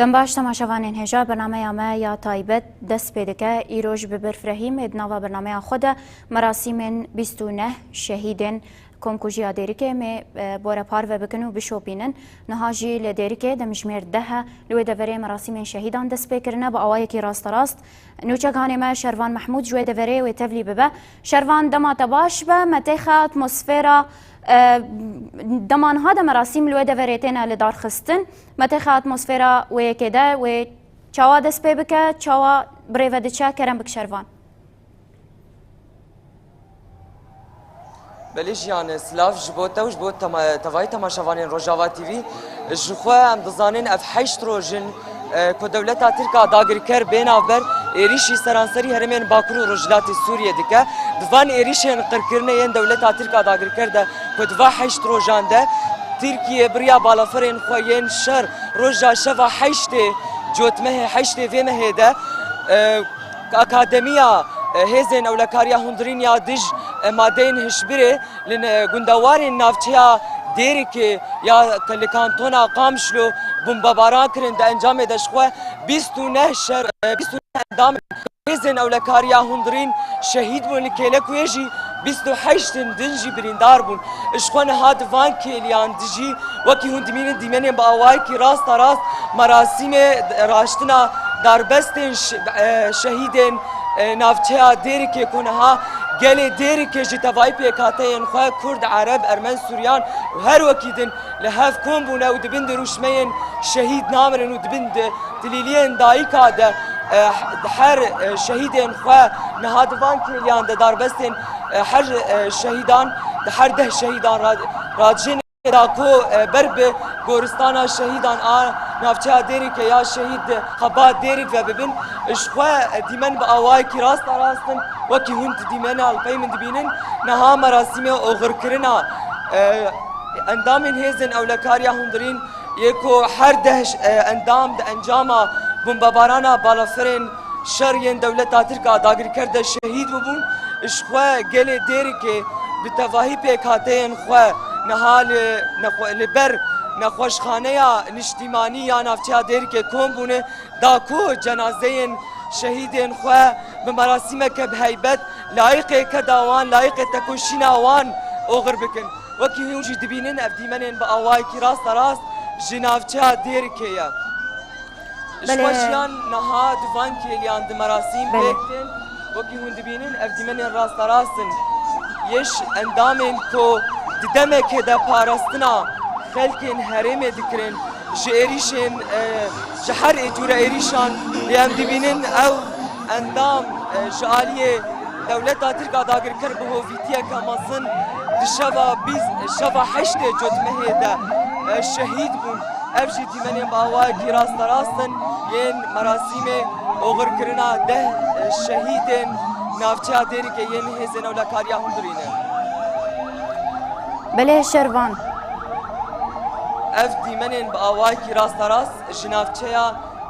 دنباش تماشاوانین هجا برنامه ما یا تایبت دست پیدکه ایروج به برفرهیم ادناوا برنامه خود مراسم 29 شهیدین کمکوژیا دیریکه می بورا پار و بکنو بشوبینن نهاجی لدیریکه دمجمیر ده لوی دوره مراسم شهیدان دست پیکرنه با آوای کی راست راست نوچگان ما شروان محمود جوی دوره و تبلی ببه شروان دما تباش به متیخ اتمسفیرا دمان ها ده مراسم لوی دوریتنا لدار خستن متیخ اتمسفیرا و کده و چاوا دست پی بکه چاوا بریو دچه کرم بک شروان بلیش یان سلاف جبوتا و جبوت تفای تماشاوانین روجاوا تیوی جخوا ام دزانین اف حشت روجن که دولتا ترکا داگری کر بین آور ایریشی سرانسری هرمین باکرو روجلات سوریه دیگه دوان ایریشین قرکرنه ین دولتا ترکا داگری کرده که دوا حشت روجان ده ترکیه بریا بالافرین خوین شر روجا شفا حشت جوتمه حشت ویمه ده اکادمیا هزین اولکاریا هندرین یا دج مادین هشبره لن گندوارین نافچیا دیری که یا کلکانتونا قامشلو بمباران کرن ده انجام دشخوا 29 شهر 29 اندام هزین اولکاریا هندرین شهید بون لکیله کویجی 28 دنجی بریندار بون اشخوان هاد وان کلیان دجی وکی هندمین دیمنین با آوای کی راست راست مراسم راشتنا دربستن شهیدین نافچه دیری که کنها گلی دیری که جتوای پیکاته این خواه کرد عرب ارمن سوریان و هر وکیدن لحف کن بونه و دبند روشمین شهید نامرن و دبند دلیلین دایکا ده هر شهیدین خواه نهادوان کلیان ده داربستین هر شهیدان ده هر ده شهیدان راجین داکو برب گورستان شهیدان نافچه دیری که یا شهید خبات دیری و ببین اشخوا دیمن با آوای کی راست راستن وکی هند دیمن الپی من دبینن نها مراسم اوغر کرنا اندام هزن اولکاریا هندرین یکو هر ده اندام ده انجاما بمبارانا بالافرین شرین دولت ترکا داگری کرده شهید ببون اشخوا گل دیری که بتواهی پیکاتین خوا نها لبر نخوشخانه یا نشتیمانی یا نافچه دیر که کم بونه داکو جنازه شهیدین خواه به مراسم که به حیبت لایق کداوان لایق تکوشین آوان اوغر بکن وکی هنجی دبینن افدیمنین با آوائی کی راست راست جنافچه دیر که یا اشوشیان نها دوان کلیان ده مراسم بیکتن وکی هن دبینن افدیمنین راست راستن یش اندامین که دمه که ده پارستنا خلکن هرم دکرن جریشن جهر اجور ایریشان لیام دبینن او اندام جالیه دولت ترکا داگر کر به هویتیه کامازن دشوا بیز شوا حشت جتمه ده شهید بون افجی دیمنیم با آوای کی راست راستن ین مراسم اوغر کرنا ده شهیدن نافچه دیری که ین هزن اولکاریا هندرینه بله شروان اف دیمنین با آوای کی راست راست جنافچه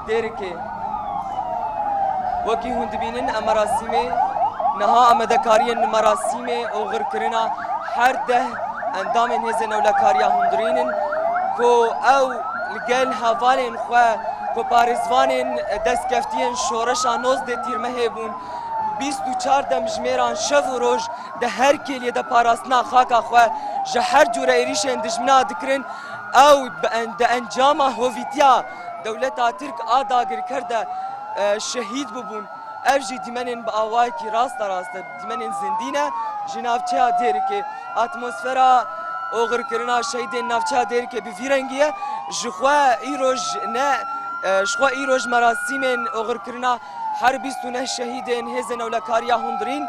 دیری که وکی هندبینن مراسم نها امدکارین مراسم اوغر کرنا هر ده اندام هزن اولکاریا هندرینن کو او لگل هوالین خواه کو پارزوانین دست کفتین شورشان نوز ده تیرمه بون 24 دمجمیران شف و روش ده هر کلیه ده پاراستنا خاکا خواه جهر جوره ایریشن دجمنا دکرن او ده انجام هویتیا دولت ترک آداگر کرده شهید ببون افجی دیمنین با آوای کی راست راست دیمنین زندینه جنافچه دیری که اتمسفرا اوغر کرنا شهیدین نافچه دیری که بفیرنگیه جخوا ایروش نه شخوا ایروش مراسم اوغر کرنا هر 29 شهیدین هزن اولکاریا هندرین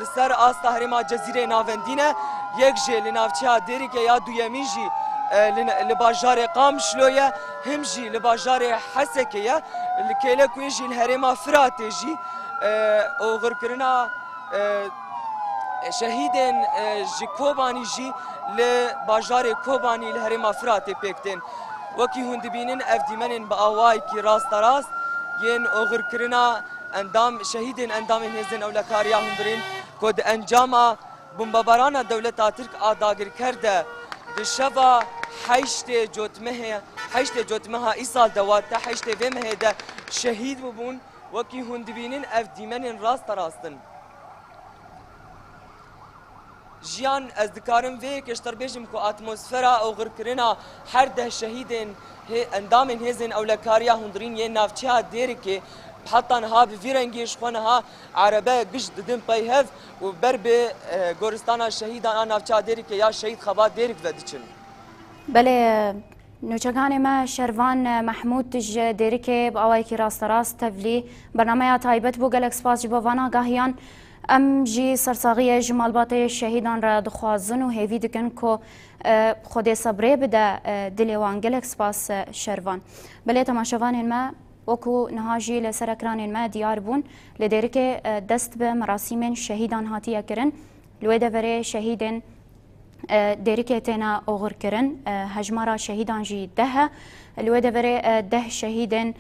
لسر آستا هرما جزیره ناوندینه یک جه لنافچه دیری که یا دویمی جی لباجار قامشلویه هم جی لباجار حسکیه لکیله کوی جی الهرما فراته جی اوغر کرنا شهیدین جی کوبانی جی لباجار کوبانی الهرما فراته پیکتین وکی هندبینن افدیمنن با آوای کی راست راست ین اوغر کرنا اندام شهیدین اندام هزن اولکاریا هندرین کد انجام بمباران دولت ترک آداگر کرده دشوا حیشت جوتمها ایسال دوات تا حیشت ومه ده شهید ببون وکی هندبینین اف دیمنین راستن جیان از دکارم وی کشتر بیجم کو اتمسفرا او غرکرنا هر ده شهیدین اندامن هزین اولکاریا هندرین یه نافچه ها دیری که حتی ها بفیرنگیش خونها عربه گشت ددن پیهف و بر به گورستان شهیدان نافچه ها دیری که یا شهید خبا دیری که ودیچن بله نوچگان ما شروان محمود تج دیری که با آوائی که راست تفلی برنامه تایبت بو گلک سپاس جبا وانا گاهیان ام جی سرساغی جمالبات شهیدان را دخوازن و هیوی دکن که خود صبره بده دلیوان گلک سپاس شروان بله تماشوان ما وکو نهاجی لسر اکران ما دیار بون لدیری که دست به مراسم شهیدان هاتیه کرن لویده وره شهیدن دیری که تینا اوغر کرن هجمارا شهیدان جی ده لویده وره 10 شهیدن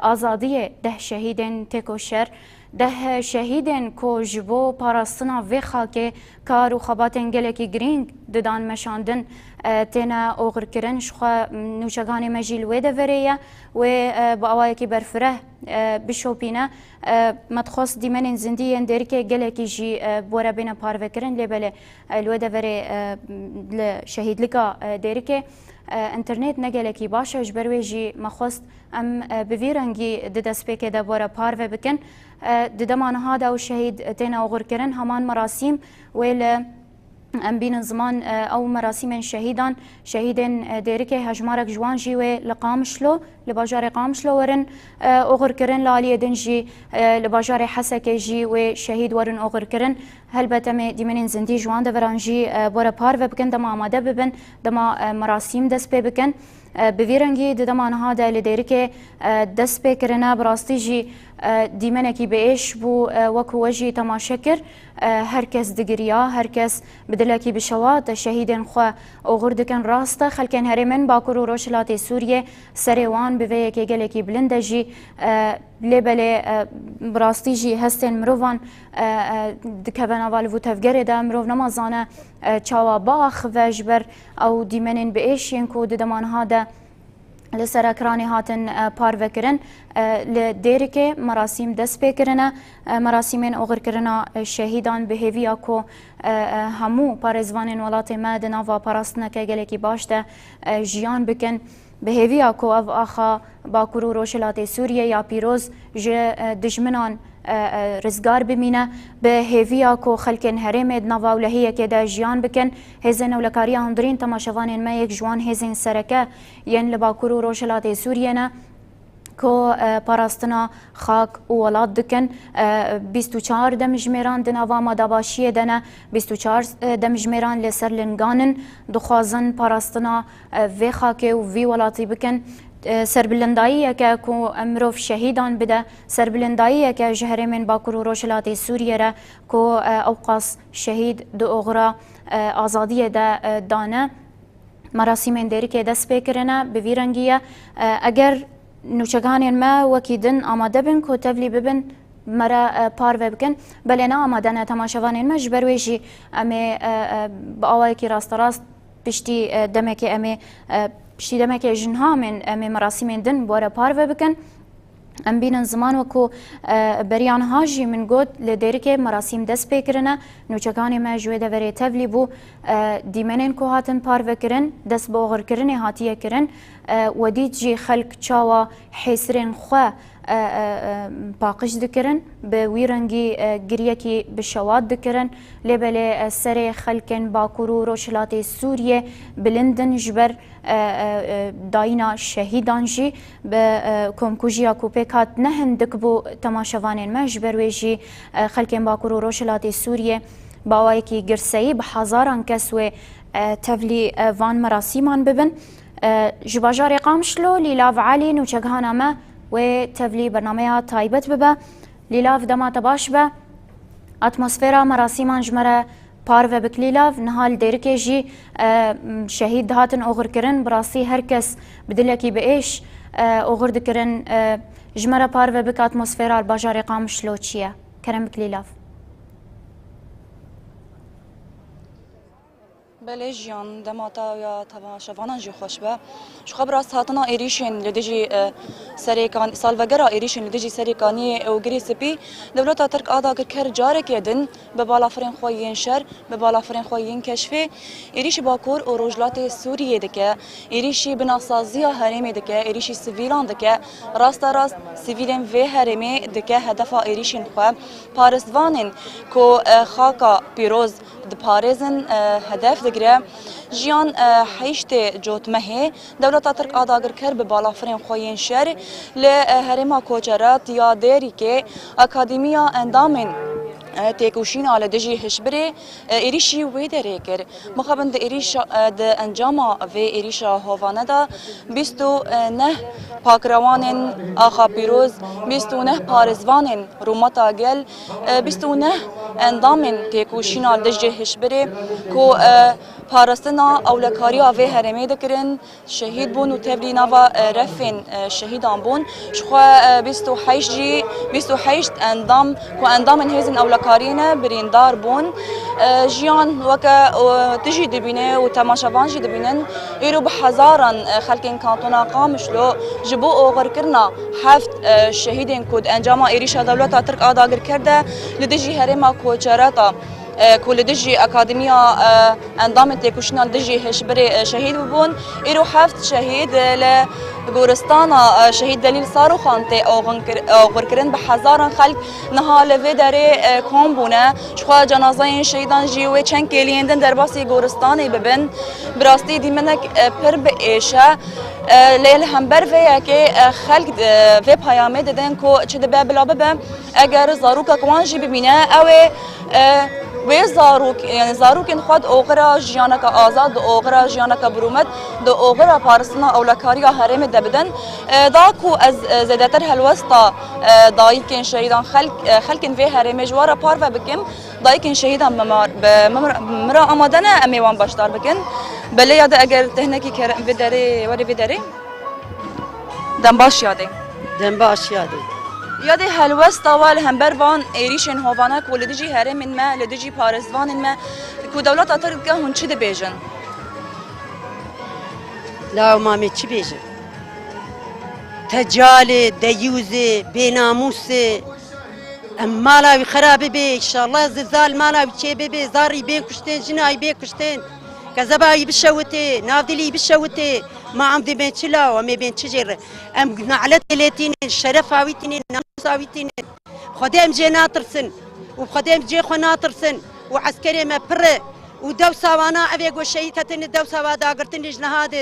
آزادی 10 شهیدن تکوشر 10 شهیدن کو جبو پاراستنا و خاکه کار و خباتن گلکی گرینگ ددان مشاندن تینا اوغر کرن شخوا نوچگان مجیل ویده وره و با آوائی که برفره بشوپینه مدخوص دیمن زندی دیری که گلکی جی بورا بین پارو کرن لیبله الویده وره شهید لکا دیری که انترنت نگلکی باشه جبروی جی مخواست ام بویرنگی دست پیکه ده بورا پارو بکن ددمانها ده و شهید تینا اوغر کرن همان مراسم ویل ام بین زمان او مراسم شهیدان دیری که هجمارک جوان جی و لقامشلو لباجار قامشلو ورن اوغر کرن لالی دنجی لباجار حسک جی و شهید ورن اوغر کرن هلبته می دیمن زندی جوان ده ورانجی بورا پار و بکن دما آماده ببن دما مراسم دست پی بکن بویرنگی دمانها ده لدیری که دست پی کرنه براستی جی دیمنه کی بیش بو وکو وجی تماشکر هر کس دگریا هر کس بدلکی بشوات شهیدن خو اوغر دکن راسته خلکن هرمن باکر و روشلات سوریه سریوان بوی که گلکی بلنده جی لبله براستی جی هستن مروان دکبن اول و تفگره ده مرو نمازانه چاوا باخ و جبر او دیمنن بیشین کو دمانها ده لسر اکرانی هاتن پارو کرن لدیری که مراسم دست پی کرنه مراسمین اوغر کرنه شهیدان به هیویا کو همو پارزوانین ولات ما دناوا پاراستنه که گلکی باشده جیان بکن به هیویا کو او آخا باکرو روشلات سوریه یا پیروز دجمنان رزگار بمینه به هیویا کو خلکن هرم نوا ولهیه که ده جیان بکن هزن اولکاریا هندرین تماشوان ما یک جوان هزن سرکه ین لباکرو روشلات سوریه نه کو پاراستنا خاک و ولاد دکن 24 دمجمیران دناوا مداباشیه دنه 24 دمجمیران لسر لنگانن دخوازن پاراستنا و خاک و وی ولاتی بکن سربلندایی که کو امروف شهیدان بده سربلندایی که جهره من باکر و روشلات سوریه را کو اوقاس شهید دو اغرا آزادی ده دانه مراسم دیری که دست بکرنه بویرنگیه اگر نوچگان ما وکیدن آماده بن کو تبلی ببن مرا پارو بکن بله نه آماده نه تماشوان ما جبرویجی امی با آوائی که راست پشتی دمک امی پشتی دمک جنها من امی مراسم دن بوره پارو بکن ام بینن زمان وکو بریان هاجی من گود لدیری که مراسم دست بکرنه نوچگان ما جوی دوری تبلی بو دیمنین کو هاتن پارو کرن دست باغر کرن هاتیه کرن ودید جی خلق چاوا حیسرین خواه باقش دکرن به ویرنگی گریه کی به شواد دکرن لبله سر خلکن باکرو روشلات سوریه بلندن جبر داینا شهیدان جی به کمکوژیا کوپیکات نهندک بو تماشوان ما جبر ویجی خلکن باکرو روشلات سوریه باوایی کی گرسایی به هزاران کس و تبلی وان مراسیمان ببن جباجار قامشلو لیلاو علی نوچگهانا ما و تبلی برنامه تایبت ببه لیلاف دما باش به اتمسفیرا مراسیمان جمره پارو بک لیلاف نهال دیرکه جی شهید هاتن اوغر کرن براسی هر کس بدلکی به ایش اوغر دکرن جمره پارو بک اتمسفیرا باجار قامشلو چیه کرم بک لیلاف بله جیان دماتا یا تماشاوانان جی خوش به شو خبر است هاتنا ایریشن لدیجی سریکان سالوگرا ایریشن لدیجی سریکانی او گری سپی دولت ترک آدا کر جاره کدن به بالا فرین خوین شر به بالا فرین خوین کشفی ایریش باکور او روجلات سوریه دکه ایریشی بناسازی هرمی دکه ایریشی سیویلان دکه راست سیویلن و هرمی دکه هدف ایریشن خو پارسوانن کو خاکا پیروز د پارێزن هدف دەگرێ ژیان حیشتê cotmehê dewleta Tirk adagerkir bi balafirên xwe yên şer li herêma Koçerat ya Dêrîkê Akademiya Endamên têkoşîna li dijî hişbirê êrişî wê derê kir. Mixabin di encama vê êrişa hovane de 29 pakrewanên Axa Pîroz, 29 parêzvanên Rûmeta Gel, 29 endamên têkoşîna li dijî hişbirê ku parastina ewlekariya vê herêmê dikirin şehîd bûn û tevlî nava refên şehîdan bûn ji xwe 28 endam ku endamên hêzên ewlekariyê ne birîndar bûn jiyan weke tijî dibîne û temaşevan jî dibînin îro bi hezaran xelkên kantona Qamişlo ji bo oxirkirina heft şehîdên ku di encama êrişa dewleta Tirk adagirkir de li dijî herêma Koçerata ku li dijî Akademiya Endamên Têkoşîna li dijî hişbirê şehîd bibûn îro heft şehîd li goristana şehîd Delîl Saroxan tê oxirkirin bi hezaran xelk niha li vê derê kom bûne ji xwe cenazeyên şehîdan jî wê çend kêliyên din derbasî goristanê bibin bi rastî dîmenek pir bi êşe lê li hember vê yekê xelk vê peyamê didin ku çi dibe bila bibe eger zarokek wan jî bibîne ew ê wê zarok yani zarokên xwe di oxira jiyaneka azad di oxira jiyaneka birûmet di oxira parastina ewlekariya herêmê de bidin da ku ez zêdetir helwesta dayîkên şehîdan xelkên vê herêmê ji wara parve bikim dayîkên şehîdan mira amade ne em ê wan beşdar bikin belê ya de eger tehnekî kerim vê derê werê vê derê dem baş yadê dem baş yadê یادی هلوستا و هنبر وان ایریشن هوانه کو لدیجی هرمین ما لدیجی پارسوانین ما کو دولت ترک هون چی دبیجن لا مامي چی بیجن تجال دیوز بیناموس مالاوی خرابه بی انشالله زلزال مالاوی چه بی زاری بین کشتن جنایی بین کشتن كذباي بشوتي نافدلي بشوتي ما عم دي بين تشلا وما بين تشجر ام نعلت ليتين الشرف هاويتين ناموس هاويتين خدام جي ناطرسن وخدام جي خو ناطرسن وعسكري ما بر ودوسا وانا ابي جو شيء كتن الدوسا وادا قرتن جنهاد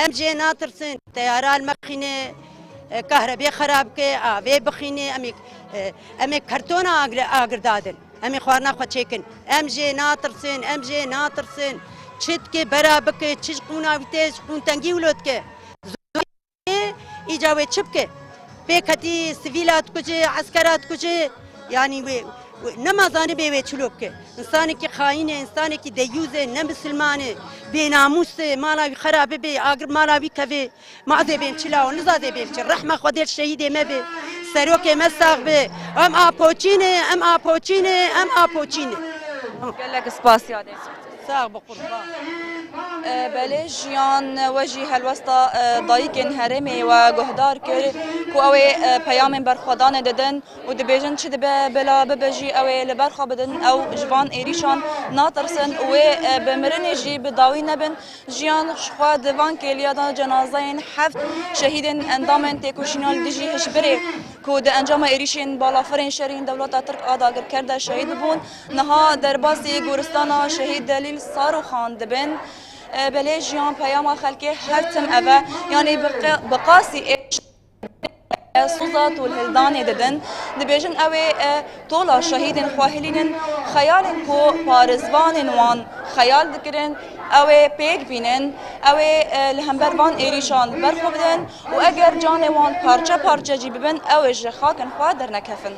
ام جي ناطرسن طياره المخينه كهرباء خراب كي افي بخينه امي كرتونه اگر دادن امي خوارنا خو چيكن ام جي ناطرسن چت के बराबर के चिज कुना वितेज कुन तंगी उलट के इजावे छिपके पेखती सिविलात कुछ अस्करात कुछ यानी वे नमाज़ाने बे वे छुलोक के इंसान की खाइन है इंसान की दयूज़ है न मुसलमान है बेनामूस है माला भी खराब है बे अगर माला भी कवे माज़े बेन चिलाओ नज़ादे बेन चिल रहमा खुदेर शहीद में बे सरों के मसाग बे हम आपोचीने گلک سپاس یاده ساق بقربان بله جیان وجی هلوستا دایکن هرمی و گهدار کرد کو اوی پیام برخوادان دادن و دبیجن چه دبه بلا ببجی اوی لبرخوا بدن او جوان ایریشان ناترسن و بمرن جی بداوی نبن جیان شخوا دوان کلیادا جنازین هفت شهیدن اندامن تکوشینال دیجی هشبری کو د انجام ایریشین بالافرین شرین دولت ترک آداگر کرده شهید بون نها در باسی گورستانا شهید دلیل ساروخان دبن بله جیان پیام خلکی هر تم اوه یعنی بقاسی صوزات والهلداني ددن دبيجن اوي طولا شهيدن خواهلين خيال كو بارزوان وان خيال دكرن اوي بيك بينن اوي لهمبر وان ايريشان برخو بدن و اگر جان وان پارچه جي ببن اوي جخاكن خوادر نكفن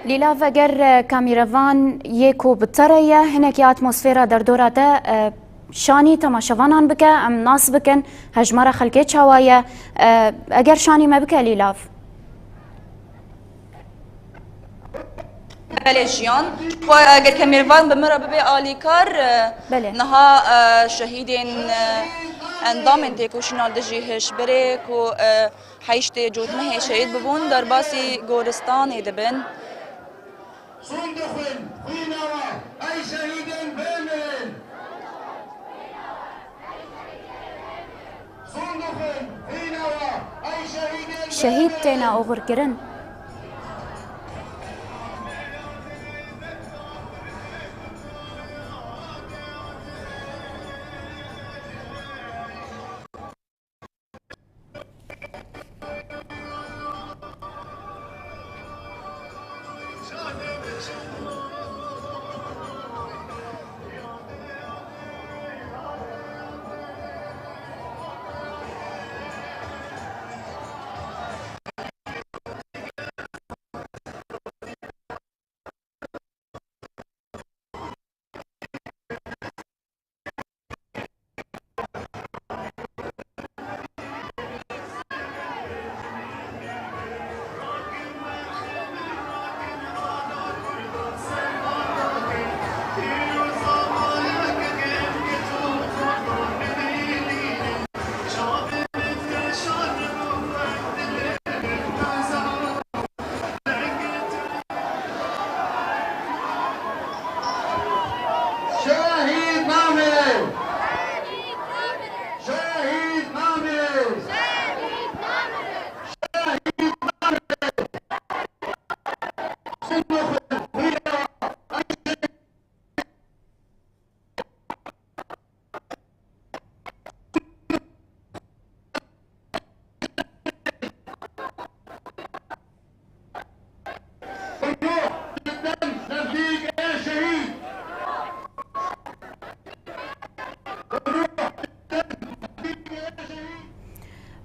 لیلا اگر کامیروان یکو بطرية هناك اتمosfera در دوراته شانی تماشاوانان بکه ام ناس بکن هجمره خلقه چاوایه اگر شانی ما بکه لیلاف جیان و اگر که میروان بمره ببی آلیکار بله. نها شهیدین اندام تکوشنال دجی هشبره کو حیشت جوتمه شهید ببون در باسی گورستان دبن صندوق خوینوا ای شهیدین بمن صندوق خوینوا ای شهیدین شهید تینا اوغر کرن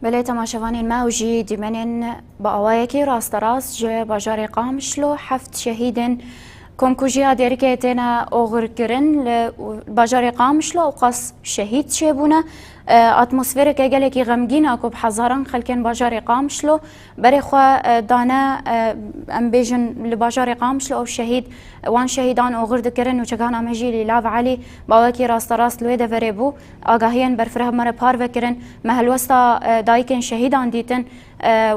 بله تماشاوانین ما وجی دیمنین با آوایکی راست راست جه باجار قامشلو حفت شهیدن کمکوژیا دیرکه تینا اوغر کرن باجار قامشلو و قص شهید شبونه اتمسفر که گله کی غمگین اکو بحزارن خلکن باجار قامشلو برای خو دانه ام بیجن لباجار قامشلو او شهید وان شهیدان اوغر دکرن و چگان امجی لیلاو علی باوکی راست راست لوی دفره بو آگاهین برفره مره پار وکرن محلوستا دایکن شهیدان دیتن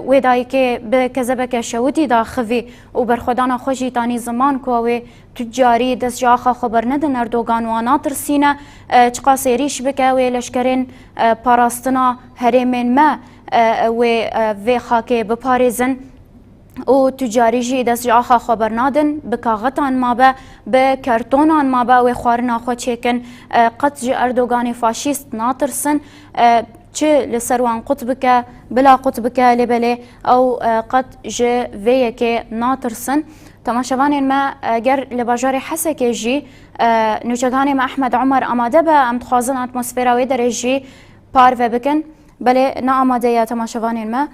و دایک به کذبک شوتی داخوی و برخودانا خوشی تانی زمان کوی تجاری دست جاخا خبر ندن اردوغان و ناطر سینه چقا سیریش بکه و لشکرین پاراستنا هرمین ما و خاکه بپارزن و تجاری جی دست جاخا خبر نادن بکاغتان ما به کرتونان ما و خوارنا خو چیکن قد جی اردوغان فاشیست ناطرسن چه لسروان قطبك بلا قطبك لبلي او قد جي فيك ناطرسن تماشاوانين ما گر لباجاري حسكي جي نوچگاني ما احمد عمر اماده با ام تخوازن اتمسفيرا ويدر جي پار بكن بلي نا اماده يا تماشاوانين ما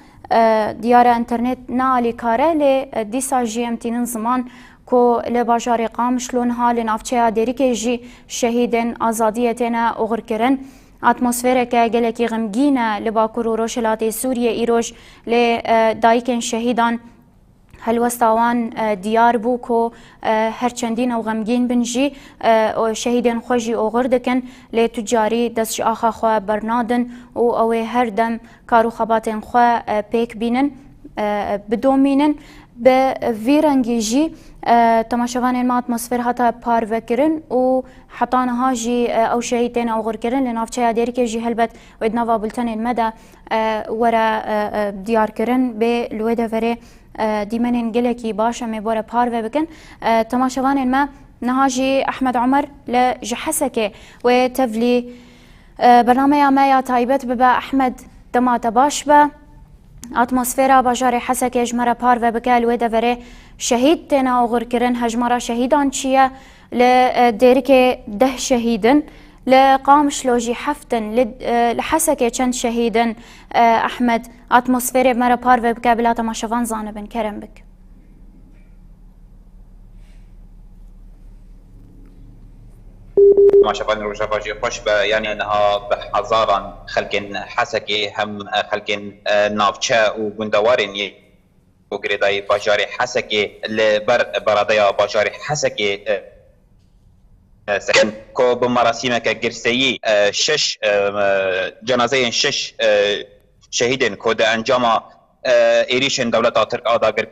ديار انترنت نا علي كاره ل ديسا جي امتين زمان کو لباجاري قامشلون حال نافچه ديريكي جي شهيدن ازاديتنا اوغر کرن اتمسفر که گلکی غمگینه لباکور و روشلاتی سوریه ایروش لدایکن شهیدان هلوستاوان دیار بو کو هرچندین او غمگین بنجی شهیدن خوشی اوغر دکن لتجاری دست آخا خو برنادن و او هر دم کارو خباتن خو پیک بینن بدومینن به ویرنگی جی تماشاوان ما اتمسفر هتا پار وکرن و حتی نها جی او شهیدین او غر کرن لنافچه دیرکه جی هلبت و ادناوا بلتن المدى ورا دیار کرن به لویده وره دیمنین گلکی باشه می باره پار وبکن تماشاوان ما نها جی احمد عمر لجحسكه و تفلی برنامه ما یا تایبت ببا احمد دمات باش با اتمسفيرا باجاري حسك يجمرا بار وبكال ويدفره شهيد تنا اوغر كرن هجمرا شهيدان چيا لديركي 10 شهيدن لقامش لوجي حفتن لحسك چند شهيدن احمد اتمسفيرا مرا بار وبكال بلا تماشاوان زانبن كرم بك ما شافان روجافاجي خوش يعني انها بحزارا خلقن حسكي هم خلقن نافچه و گندوارن وگریدای باجاری حسکی لبر برادایا باجاری حسکی سكن كو بمراسيم كجرسي شش جنازه شش شهيدين كو ده انجام ايريشن دولة ترك آداگر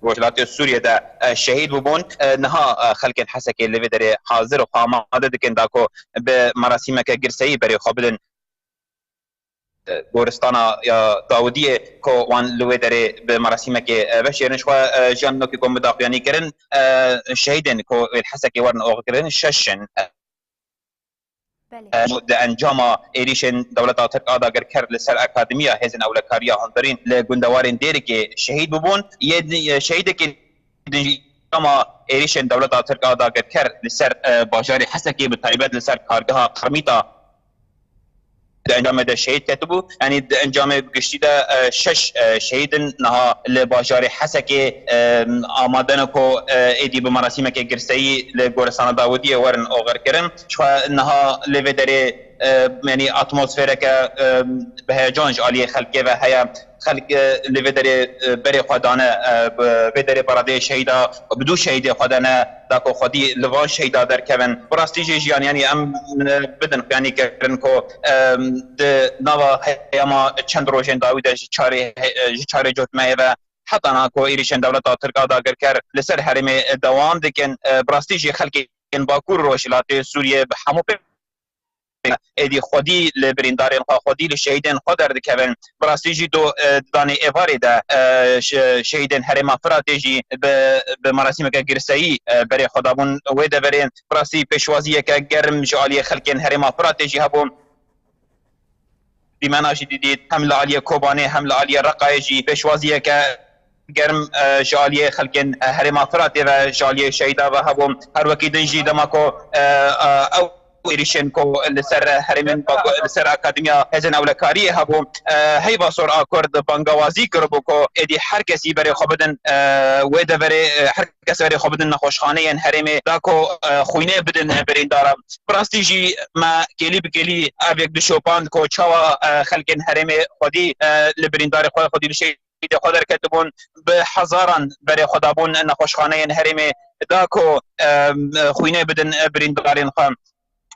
وجلات سوريا ده شهيد ببون نها خلق حسكي اللي بدري حاضر وخاماده دكن داكو بمراسيم كجرسي بري خابدن گورستانا یا داودیه که وان لوی داره به مراسم که بشیرنش و جان نوکی کم بداخیانی کرن شهیدن که الحسکی ورن آقا ششن ده انجام ایریشن دولت آترک آداگر کرد لسر اکادمیا هزن اولکاریا هندرین لگندوارین دیره که شهید ببون یه شهیده که انجام ایریشن دولت آترک آداگر کرد لسر باجار حسکی بطایبت لسر کارگاه قرمیتا ده انجام ده شهید کتبو یعنی ده انجام گشتی ده شش شهیدن نها لباجار حسکی آمادن کو ایدی به مراسم که گرسایی لگورستان داودی ورن آغر کرن شو نها لودری یعنی اتمسفر که به هیجانش عالی خلقه و هیا خلق لودری بری خدانه بدری براده شهیدا بدو شهید خدانه داکو خودی لوان شهیدا در کون براستی جیان یعنی ام بدن یعنی کرن کو د نوا هما چند روزن داوود چاره جوت و حتی ناکو ایریشن دولت ترک آداگر کر لسر حرم دوام دکن براستی جی خلق ان باکور روشلات سوریه به همو ایدی خودی لبریندارین خودی لشهیدین خودر دکن براستی دو دانی ایواری ده شهیدین حرم افرادی به مراسم که گرسایی برای خدابون ویده برین براستی پیشوازی که گرم جالی خلقین حرم افرادی هبون بیمناجی دیدید حمله علی کوبانه حمله علی رقایجی پیشوازی که گرم جالی خلقین حرم افرادی و جالی شهیدا و هبون هر وکی دنجی دماکو او ایریشن کو لسر حرمن لسر اکادمیا هزن اولکاری هبو هی باسور آکورد بانگوازی کربو کو ادی هر کسی برای خوبدن و ده برای هر کسی برای خوبدن نخوشخانه حرم داکو خوینه بدن برین دارم براستی جی ما گلی بگلی اویک دشوپاند کو چاوا خلقن حرم خودی لبرین دار خودی لشی خودر کتبون به هزاران برای خدابون نخوشخانه حرم داکو خوینه بدن برین دارین خام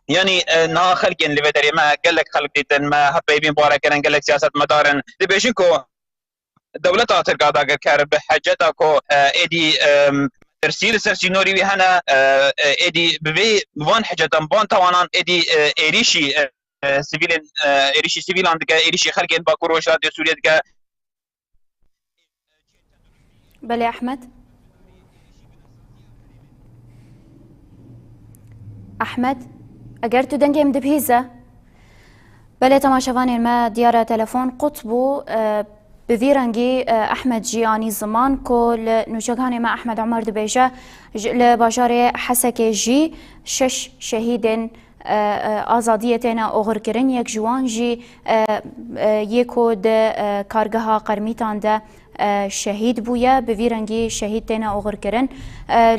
يعني نا خلقين اللي بدري ما قال لك خلق ديتن ما حبيبين بورا كان قال لك سياسه مدارن دبيشنكو دولتها ترقى داغر كار بحاجتكو ايدي ترسيل سرسينوري وي هنا ايدي بي وان حاجتن بون توانان ايدي ايريشي سيفيلين ايريشي سيفيلان دغ ايريشي خلقين باكوروشات سوريا دغ بلي احمد اگر تو دنگم دبهیزه بله تماشاوان ما دیاره تلفن قطبو بویرنگی احمد جیانی زمان کل نوشگان ما احمد عمر دبیجه لباجار حسک جی شش شهیدن آزادیتنا اوغر کرن یک جوان جی یکو ده کارگاه قرمیتان ده شهید بویا بویرنگی شهید تینا اوغر کرن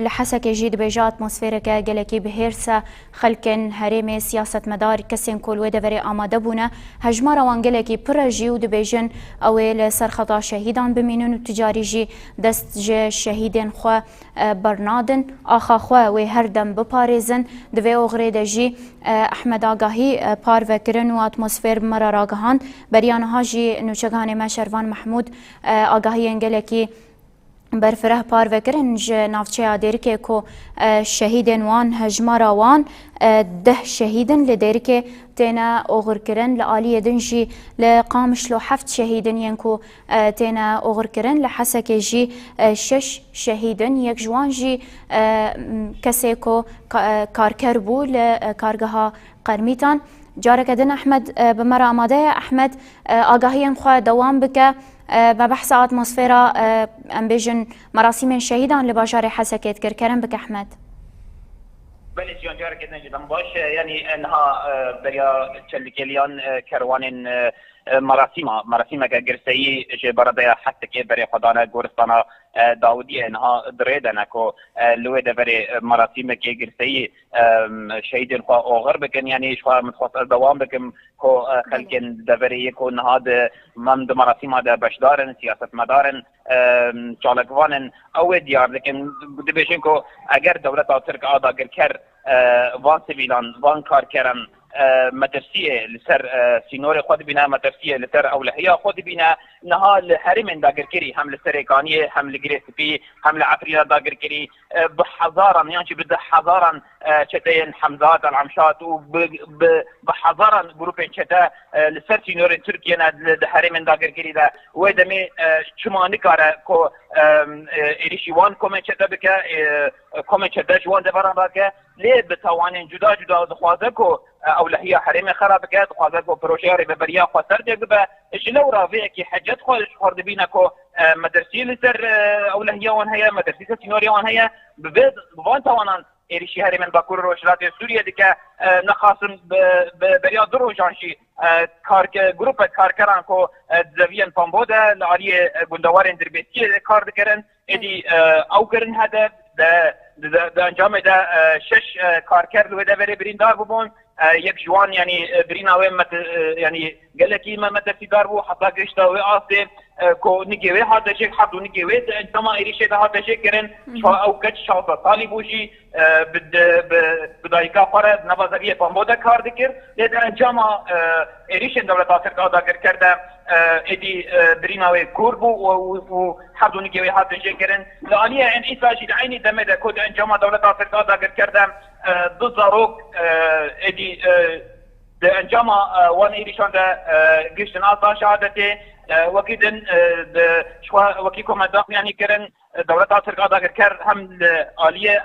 لحسک جید بیجا اتمسفیره که گلکی بهرسا خلکن حریم سیاست مدار کسین کل ویده وری آماده بونه هجمار وان گلکی پر جی و دبیجن اویل سرخطا شهیدان بمینون و تجاری جی دست جی شهیدین خوا برنادن آخا خوا وی هر دم بپارزن دوی اوغره ده جی احمد آگاهی پار وکرن و اتمسفیر مرا راگهان بریانها جی نوچگان ما شروان محمود آگاهی انگلکی برفره پار وکرن نافچه آدیرکه کو شهیدن وان هجمارا وان ده شهیدن لدیرکه تینا اوغر کرن لآلی دنجی لقامش لو حفت شهیدن ینکو تینا اوغر کرن لحسک جی شش شهیدن یک جوان جی کسی کو کارکر بو لکارگاه قرمیتان جارك دن أحمد بمرة آماده أحمد آگاهی خوا دوام بك ببحث اتمسفيرا امبيجن مراسم شهيدان لباجار حسكيت كركرم بك أحمد بله جان جارك دن جدا باش يعني انها بريا تشلكيليان كروان مراسم گرسایی جه برده حتی که برای خدانه گورستان داودی انها دریدن کو لوی دبر مراسم که گرسایی شهید خو اوغر بکن یعنی شو متخصص دوام بکم کو خلکن دبر یکو نهاد مند مراسم ده بشدارن سیاست مدارن چالکوانن او دیار لکن دبیشن کو اگر دولت ترک آدا کر وان سیویلان وان کارکران مدرسية لسر سينوري خود بنا مدرسية لسر أولهية خود بنا نها الحرم داقر كري هم لسريكانية هم لجريسبي هم العفرية داقر كري بحضارا يعني بده حضارا شتين حمزات العمشات وبحضارا جروبين شتا لسر سينوري تركيا الحرم داقر كري ده ويدمي شما نكاره كو إريشيوان كومن شتا بك كومن شتا جوان دبران باكه ليه بتوانين جدا دخوازه كو أولهية حرم خراب كات دخوازه كو بروجياري ببريا خسر جبه جلو رافي كي حاجات خورد بينا كو مدرسي لسر أولهية وان هي مدرسي سينوريا وان هي ببيض بوان توانان إيريشي هاري من باكور روشلات سوريا ديكا نخاصم بريا درو جانشي جروب كاركران كو زاويان بامبودا لعالية قندوارين دربيتي كار دكرن ادي او كرن هذا ده انجام ده شش كاركر لو ده برين دار بون یک جوان يعني برينا وين يعني قال لك ما مدرسي دار بو حتى قشطه وعاصي كو نيجي هذا شيء حد نيجي انت ما ايريش هذا شيء كرن او كتش شاطر طالبوشي بدايكا فرد نبازريه بامبودا كار دكر ده انجام ايريش دولت ترك ادا کرده ادي برينا وين كوربو وحد نيجي هذا شيء كرن لانيه ان اساجي عيني دمده كود انجام دولت ترك ادا کرده ضد زاروك ادي ده انجام وان ايريشان ده قشتن اصلا شهادتي وكيدن شو وكيكم هذا يعني كرن دولة ترك ادا كر هم عالية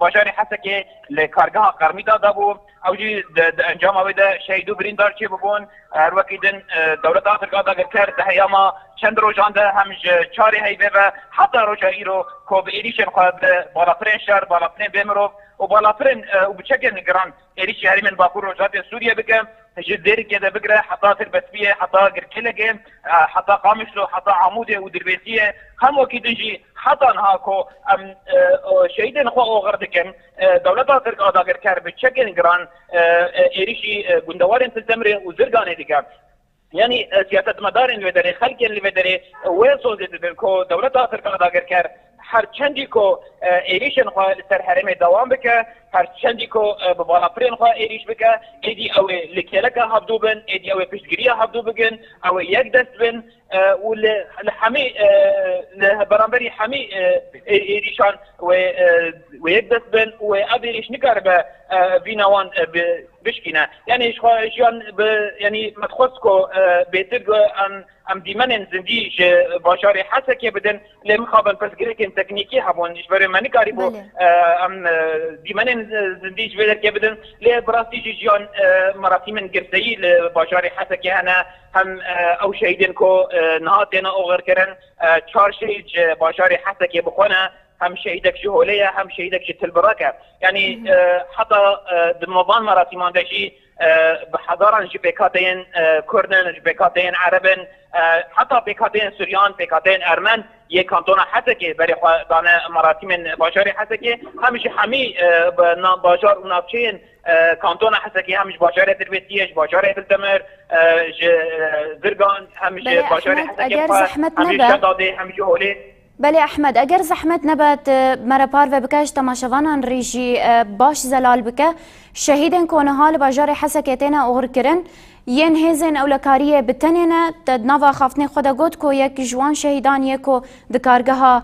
باجاري حسكي لكارجها قرميدا دابو او جي انجام وده شهيدو برين دار چه ببون وكيدن دولة ترك ادا كر ده هياما چند روزان ده همج چاري هيبه و حتى روجا ايرو كو بإيريشن خواهد بالافرين شهر بالافرين بمرو وبالافرين وبشكل نقران إيريشي هاري من باكور روجات سوريا بكم جدير كده بقرا حتى تربتبيه حتى قركلقه حتى قامشلو حتى عموده ودربيسيه هم وكيد نجي حتى نهاكو شهيدين خو اوغردكم دولت ترك ادا كر بشكل نقران إيريشي قندوارين تلتمري وزرقانه ديكم يعني سياسة مدارين اللي بدري خلقين اللي بدري ويصل كو دولت ترك ادا كر هر چندی کو ایریشن خو سر حرم دوام بکه هر چندی کو ببالا پرین خو ایریش بکه ایدی او لکلکه هبدو بن ایدی او پیشگیری هبدو بگن او یک دست بن و لحمی برانبری حمی ایریشان و یک دست بن و ابریش نکار به بینوان بشکینه یعنی جان یعنی متخصص بهتر ام دیمن زندی باشار حسکه بدن لمخابن پسگریکن تکنیکی هبون جبر من کاری بو ام دیمن زندی جبر که بدن ل براستی جان مراسم گرسایی باشار حسکه انا هم او شهیدن کو نهاتنا اوغر کرن چهار شهید باشار حسکه بخونه هم شهيدك شهولية هم شهيدك شتلبراكة يعني حتى دمضان مراسمان داشي بحضارا جبكاتين كردن جبكاتين عربن حتى بكاتين سوريان بكاتين ارمن يكانتونا حسكي بري دانا مراسم باشاري حسكي همش حمي باجار ونابشين كانتونا حسكي همش باشاري تربيتيش باشاري بالتمر زرقان همش باشاري حسكي همش شدادي همش هولي بله احمد اگر زحمت نبات مرا پار و بکش تماشاوانان ریجی باش زلال بکه شهیدن کونه حال باجار حسکتینا اوغر کرن ین هزن اولکاریه بتنینا تدنوا خافتنی خدا گوت کو یک جوان شهیدان یکو دکارگها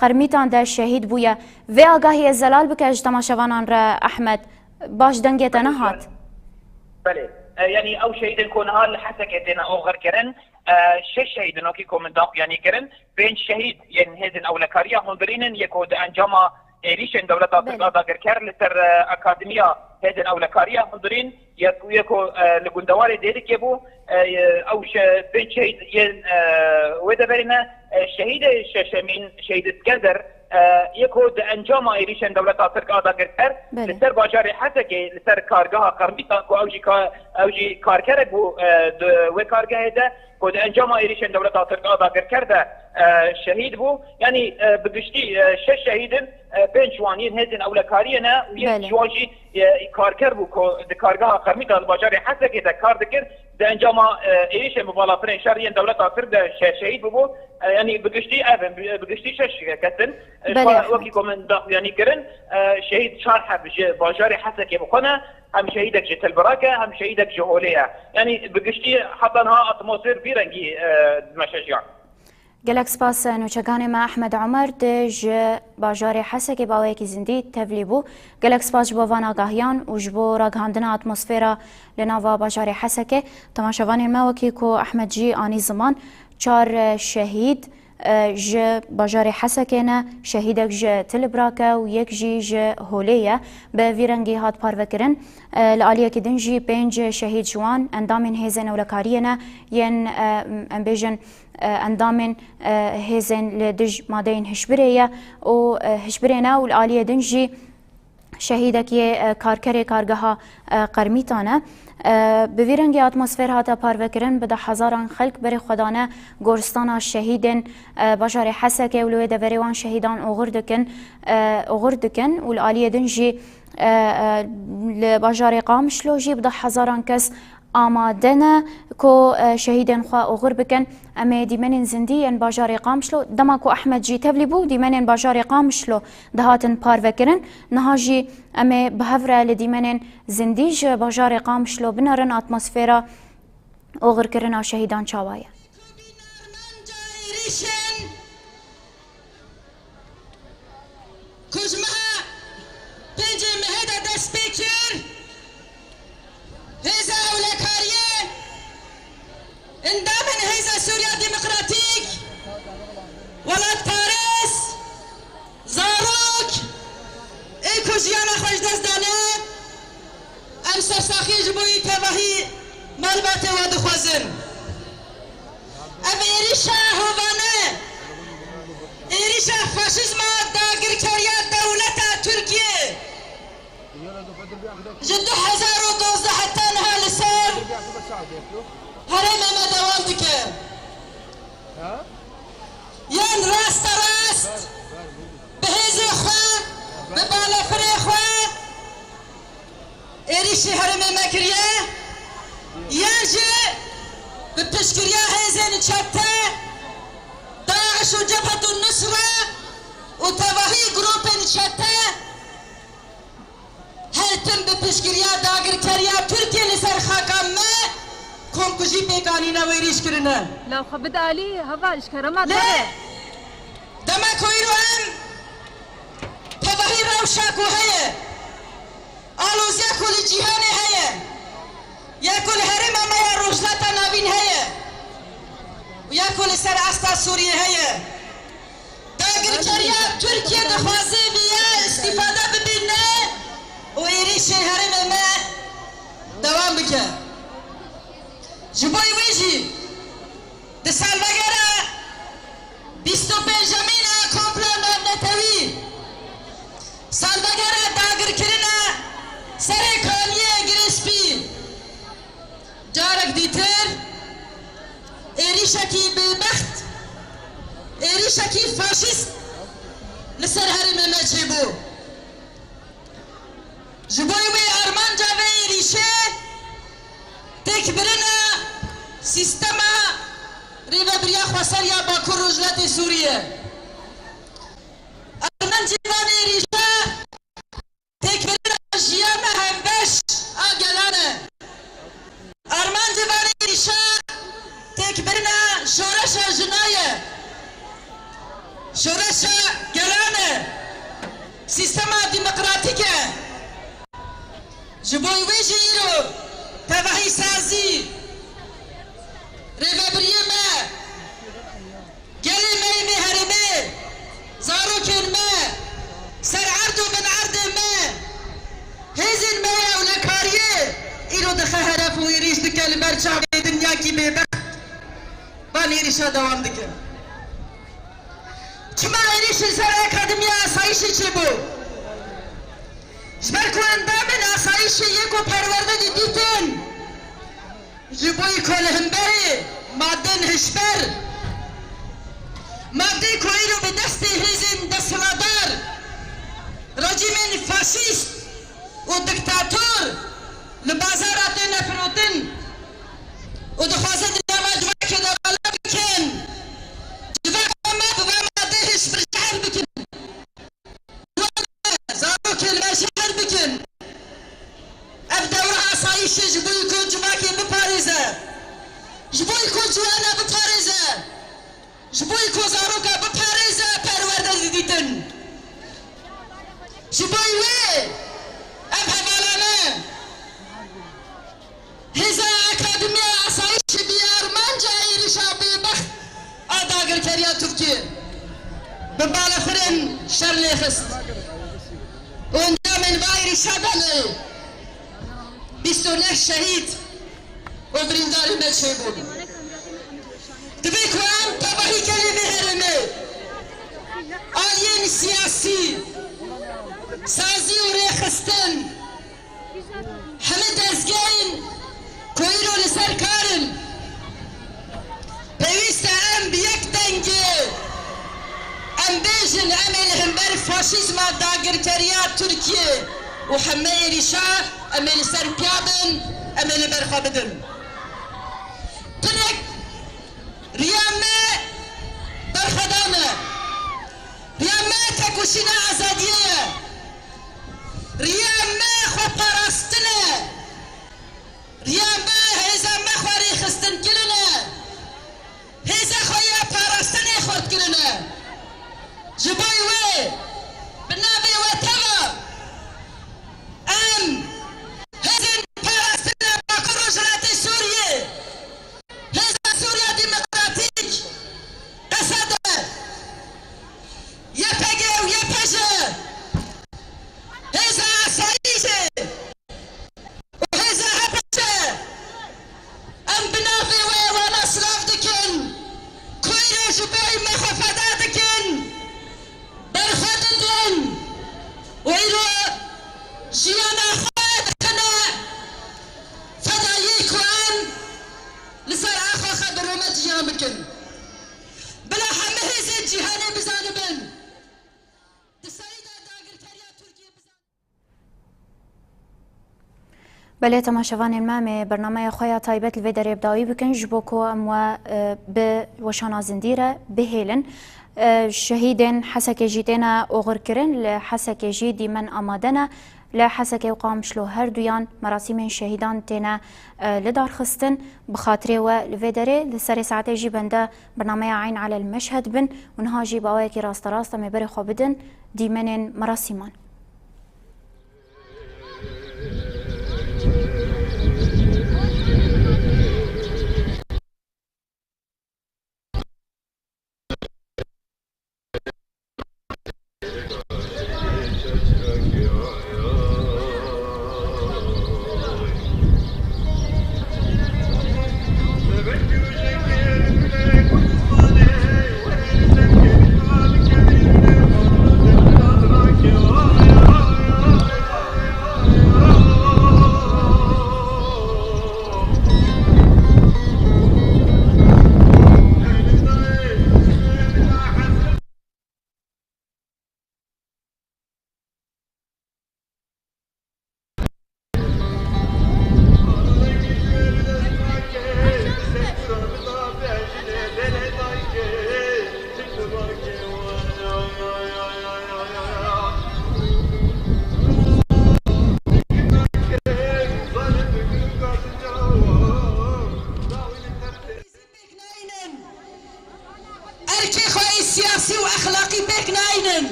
قرمیتان ده شهید بویا و آگاهی زلال بکش تماشاوانان را احمد باش دنگتنا هات بله يعني او شهيد كون هال حسكتنا اوغر كرن شش شهيد نوكي كومنداق يعني كرن بين شهيد يعني هذن اولكاريا هندرين يكود انجاما ايريشن دولة تقاضا كر لتر اكاديميا هذن اولكاريا هندرين يكو لغندواري ديرك يبو او بين شهيد ين ودا برينا شهيد ششمين شهيد اسكندر یکو د انجام ایریشن دولت ترک آدا کرد لسر باجار حسکه لسر کارگاه قرمیتان کو اوجی کارکر بو و کارگاه ده کو د انجام ایریشن دولت ترک آدا کرد شهید بو یعنی بگشتی 6 شهیدن 5 جوانین هزن اولکارینا و یک جواجی کارکر بو کو د کارگاه قرمیتان باجار حسکه ده کار دکر د انجام ایریشن مبالغه شهرین دولت ترک شهید بو يعني بقشتي شش كتن وكي كومن يعني كرن شهيد شارحه باجاري حسكي بقنا هم شهيدك جت البراكه هم شهيدك جهوليه يعني بقشتي حطنها اتموسفير بيرنجي مشجع گلک سپاس نوچگان ما احمد عمر دج باجار حسکه باوی کی زندی تبلیبو گلک سپاس جبو وانا گاهیان و جبو راگهاندنا اتمسفیرا لناوا باجار حسکه تماشاوان ما وکی کو احمد جی آنی زمان 4 شهید ج باجار حسکه شهیدک ج تلبراکه و یک جی ج هولیه به ویرنگی هات پاروکرن لعالیه که دنجی 5 شهید جوان اندامین هیزن اولکاریه ین امبیجن اندامن هیزن لدج مادین هشبریه و هشبرینا و العالیه دنجی شهیدک کارکر کارگاه قرمیتانه به ویرنگی اتمسفر هاتا پاروکرن بده هزاران خلق بر خدانه گورستان شهیدن باجار حسکه ولوی دوریوان شهیدان اوغردکن و العالیه دنجی لباجار قامشلو جی بده هزاران کس آمادنه کو شهیدن خوا اوغر بکن اما دیمنین زندی ان باجار قامشلو دما کو احمد جی تبلی بو دیمنین باجار قامشلو دهاتن پاروکرن نهاجی اما بهفره لدیمنین زندیج باجار قامشلو بنارن اتمسفیرا اوغر کرنا شهیدان چاوایه هذا أولكارية اندامن هذا سوريا ديمقراطيك ولا باريس زاروك ايكو جيانا خوش دزدانه ام سرساخي جبوي تباهي مالباتي ودخوزن ام ايريشا هوبانه ايريشا فاشيزما داگر كاريا دولة تركيا جدو 2012 حتى نهار لسان هرم ما دوام دكر ين راست راست بهزي خوا ببالا فري خوا إريشي هرم ما كريا يجي بتشكريا هزين تشتا داعش وجبهة النصرة وتباهي جروب تشتا هلتم بپشگریا داگر کریا ترکیه لسر خاکم ما کم کجی پیکانی نویریش کرنه لو خبد علی هوا اشکرما داره دما کویرو هم تباهی روشاکو هیه آلوزیا کل جیهانه هیه یا کل هرم اما یا روشلاتا نوین هیه و یا کل سر استا سوریه هیه داگر کریا ترکیه دخوازه بیا استفاده ببینه و ایریش هرم ما دوام بکه جبوی ویجی ده سالوگره 25 جمینه کمپلان نتوی سالوگره داگر کرنه سر کالیه گریسپی جارک دیتر ایریشکی ببخت ایریشکی فاشیست لسر هرم ما چیبو جبوی وی ارمان جاوی ریشه تکبرنا سیستم ریوه بریا خواسر یا باکو رجلت سوریه ارمان جوانی ریشه تکبرنا جیان همبش آگلانه ارمان جوانی ریشه تکبرنا شورش جنایه شورش گلانه سیستم دموکراتیکه جبوی ویجی ایرو تباهی سازی ریوبریه ما گلی می هرمه زاروکن ما سر عرض و بن عرض ما هزین ما اولکاریه ایرو دخه هدف و ایریش دکل برچاوی دنیا کی ببخت بان ایریشا دوام دکن چما ایریشی سر اکادمی آسایشی چی بو جبر کو اندامن آسایشی یکو پرورده دیدین جبوی کل همبری مادن هشبر مادی کوئی رو به دستی هیزن دستلادار رژیم فاشیست و دکتاتور لبازارات نفروتن و دخوازه دنما جواک دوالا بکن جواک ما بوا ماده هشبر شهر بکن زارو کلمه شهر بکن اف دوره آسایش جبوی کو جواکی بپاریزه جبوی کو جوانا بپاریزه جبوی کو زاروکا بپاریزه پرورده دیدن جبوی وی اب حوالانه هزا اکادمی آسایش بیارمان جایی رشابی بخت آداگر کریا ترکیه ببالفرن شرلی خست اونجا من وای رشابانه 29 شهید و برینداری ملچه بود دبی کوان تباهی کلمه هرمه آلین سیاسی سازی و ریخستن همه دزگین کوی رو لسر کارن پیوست ام بیک دنگه ام بیجن ام الهمبر فاشیزم داگر کریا ترکیه و همه ایریشا ام لسر پیابن ام البرخا بدن تنک ریامه برخدانه ریامه تکوشینا آزادیه ریامه خو پرستنه ریامه هیزا مخوری خستن کلنه هیزا خویا پرستنه خورد کلنه جبوی وی بنابی و توا ام هیزن پرستنه باکر روشنات سوریه هیزا سوریا دموکراتیک قصده یپگه و یپشه هیزا آسایشه و هیزا هپشه ام بنافی وی وانا صراف دکن کوی رو جبوی مخفده دکن برخودن دن وی رو جیانا خواه دکنه فدایی کوان لسر آخوا خد رومت جیان بکن بلا همه هیزه جیهانه بزانه بن بله تماشاوان ما برنامه خویا تایبت لوی در ابدایی بکن جبو کو اموا به وشانا زندیره بهیلن شهیدن حسک جیدنا اوغر کرن لحسک جیدی من آمادنه لحسك وقام شلو هردويان مراسم شهيدان تينا لدار خستن بخاطري والفيدري لسري ساعتي جيبندا برنامج عين على المشهد بن ونها جيب اواكي راست راست مبري خوبدن ديمنن مراسمان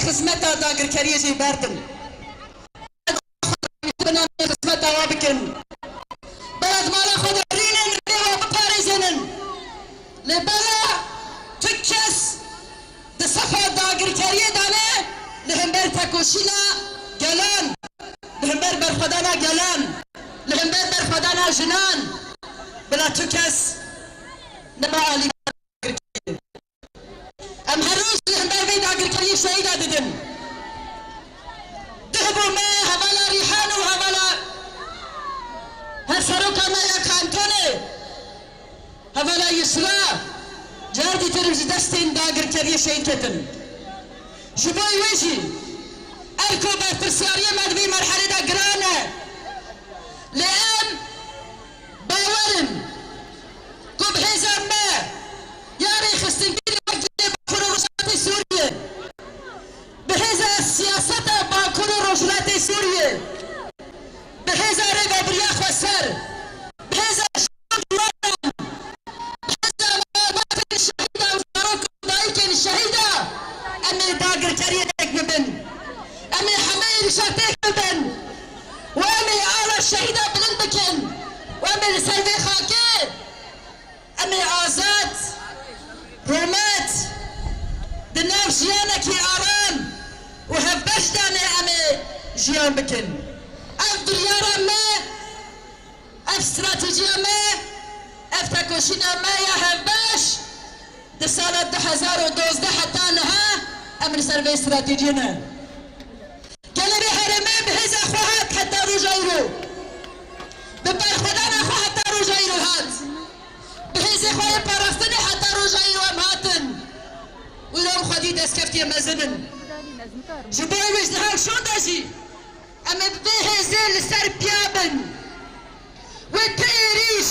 خدمت داگرکاری جی بردم بنام خدمت دوا بکن بلد مالا خود رینن ریوا بپارزنن لبلا تکس ده صفا داگرکاری دانه لهمبر تکوشینا گلان لهمبر برخدانا گلان لهمبر برخدانا جنان بلا تکس نما علی هفلا يسرا جاردي ترمز دستين داگر كريه شهيد كتن جبوي ويجي اركو بفرسياريه مدبي مرحله دا جرانه لان باورن كوب هزار ما ياري خستنكيل باكور روشات سوريا بهذا السياسة باكور روشات سوريا بهذا ربابريا خسر بهذا الشعب الوطن بهذا مبات الشهيدة وفاروق دايك الشهيدة أمي داقر كريدك ببن أمي حمير شاتك ببن وأمي آلا الشهيدة بلندكن وأمي سلبي خاكي أمي آزاد رومات دناو جيانك يا آرام وهبش داني أمي جيان بكن اف دنيارا ما اف استراتيجيا ما اف تاكوشينا ما يا هبش دي سالة 2012 حتى نها امر سربي استراتيجينا كلمة هرمي بهز اخوات حتى رجيرو ببار خدانا اخو حتى رجيرو هات بهز اخوة باراستني حتى رجيرو امهاتن ولو خدي دسكفتي مزنن جبوي وجنها شون داجي اما بهزل لسر بيابن وتيريش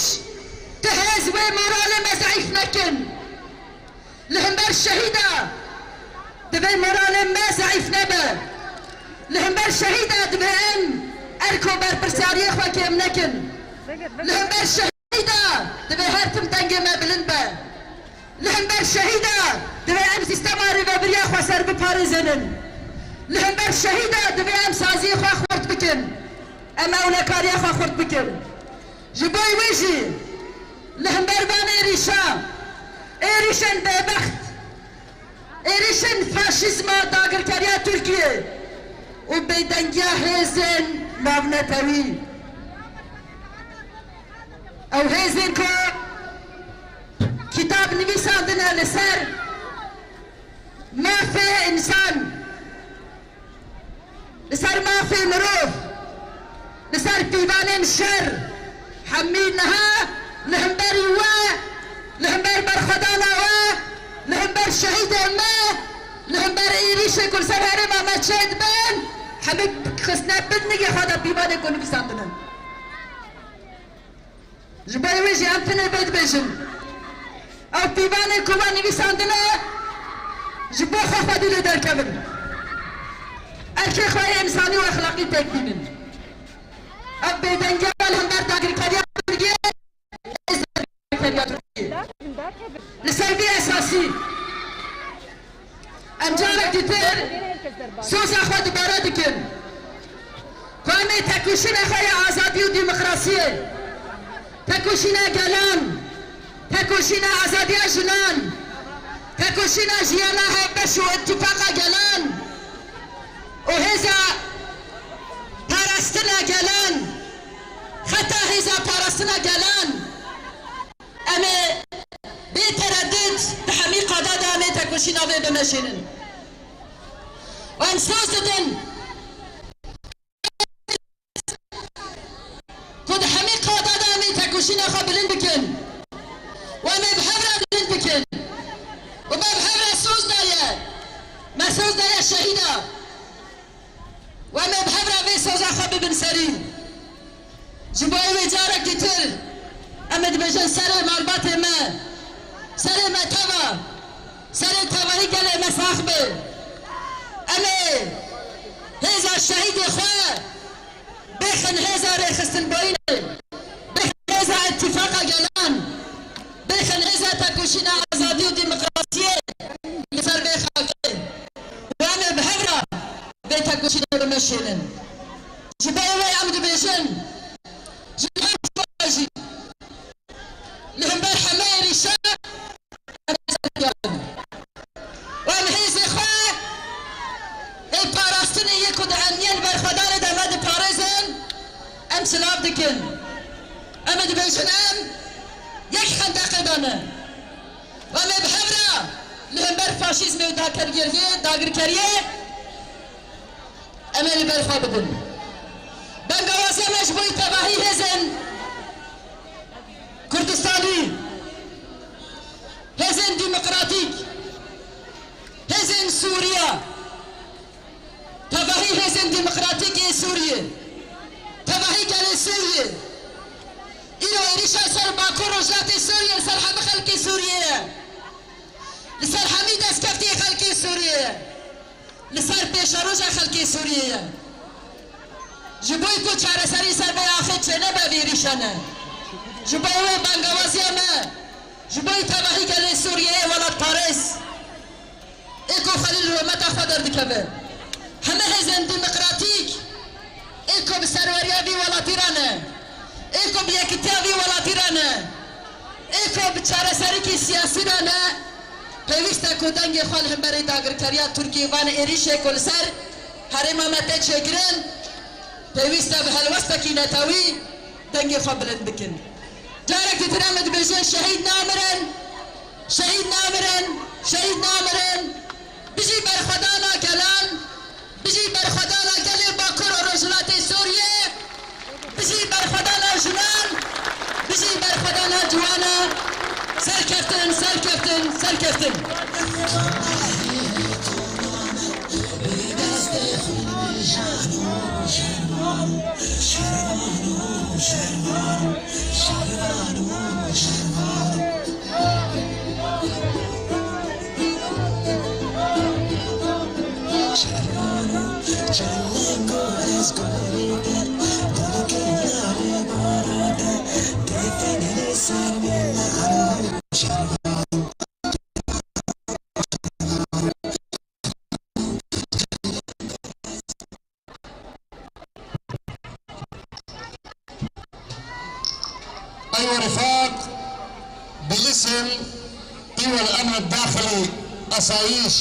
تهز ومرالة مزعيف مكن لهمبر الشهيدة دبي مرالة مزعيف نبا لهمبر الشهيدة دبين اركو بربرساري اخوك يمنكن لهمبر الشهيدة دبي هرتم تنجي ما بلنبا لهمبر الشهيدة دبي امسي استماري بابريا اخوة سر بباريزنن لهمبر الشهيدة دبي ام سازي اخوة خورت بكن ام اولكاري اخوة خورت بكن جبوي ويجي لهمبر بان ايريشا ايريشن ببخت ايريشن فاشيزما داگر كاريا تركيا وبيدنجا هيزن مبنتوي او هيزن كو كتاب نويساندنا لسر ما في انسان لسر ما في مروف لسر بيبان الشر حمينها لهمبر لهمبر برخدانا لهمبر شهيد ما لهمبر ايريش كل سر هرما ما تشهد بان حبيب خسنا بدنك هذا بيبان يكون بيساندنا جباي ويجي امتنا بيت بيجن او بيبان كوباني بيساندنا جبو خوفا دي لدر كبن الكي خواهي انساني واخلاقي تكبينن اب بيدن جبال هم بار داقر كريا تركيا لسلبي اساسي انجارك ديتر سوس اخوة دبارة دكن كوامي تكوشين اخوة آزادي وديمقراسية تكوشين قلان تكوشين آزادي جنان تكوشين جيانا هبش واتفاق قلان وهذا بارستنا قلان حتى هذا بارستنا قلان أمي بيتردد تحمي قداد أمي تكوشين أبي بمشينن وانسوسدن كود حمي قداد أمي تكوشين أخبرين بكن وأمي بحبرة بلين بكن وبحبرة سوز دايا ما سوز دايا الشهيدة وأمي بحبرة في سوز أخبر بن سرين جبوي وجارك ديتر أمد بجن سري مالبات ما سري ما تبا سري تباري قال مساخبه أمي هذا الشهيد إخوة بخن هذا ريخستن بوينة بخن هذا اتفاق جلان بخن هذا تكوشين آزادي وديمقراطية لسر بخاكي وأمي بحبرة بتكوشين بمشينن جبوي أمد بجن جبوي شواجي لهم بالحماية ريشا ومحيز إخوة الباراستني يكود عنين بالخدانة دماد باريزن أم سلاب دكن أمد بيجن أم يك خندق دانا ومي بحبرة لهم بالفاشيزم وداكر جريه داقر كريه أمي بالخابدن بنقوازي مجبوي تباهي هزن كردستاني هزن ديمقراطيك هزن سوريا تباهي هزن ديمقراطيك سوريا تباهي قال سوريا إلو إريشا سر باكور وجلات سوريا لسر حم خلق سوريا لسر حميد اسكفتي خلق سوريا لسر بيشاروجا خلق سوريا جبوي كو چاره سري سر بي آخر چنه ببيريشانه جبوي بانگوازي ما جبوي تباهي قال سوريا ولد باريس ايكو خليل رومتا خدر دكبه همه هزن ديمقراطيك ايكو بسروريا بي ولا تيرانه ايكو بيكتابي ولا تيرانه ايكو بچاره سريكي سياسي رانه پيوسته کو دنگ خال هم برای داگرکریا ترکیه وان ایریشه کل سر هرما مته چگرن پيوسته بهالوسطة كي نتاوي دنگي خبلت بكن جارك تترامد بجين شهيد نامرن شهيد نامرن شهيد نامرن بجي برخدانا كلان بجي برخدانا كلي باكور ورجلات سوريا بجي برخدانا جنان بجي برخدانا جوانا سر كفتن سر كفتن سر كفتن أيها الرفاق، باسم دول الأمن الداخلي أسايش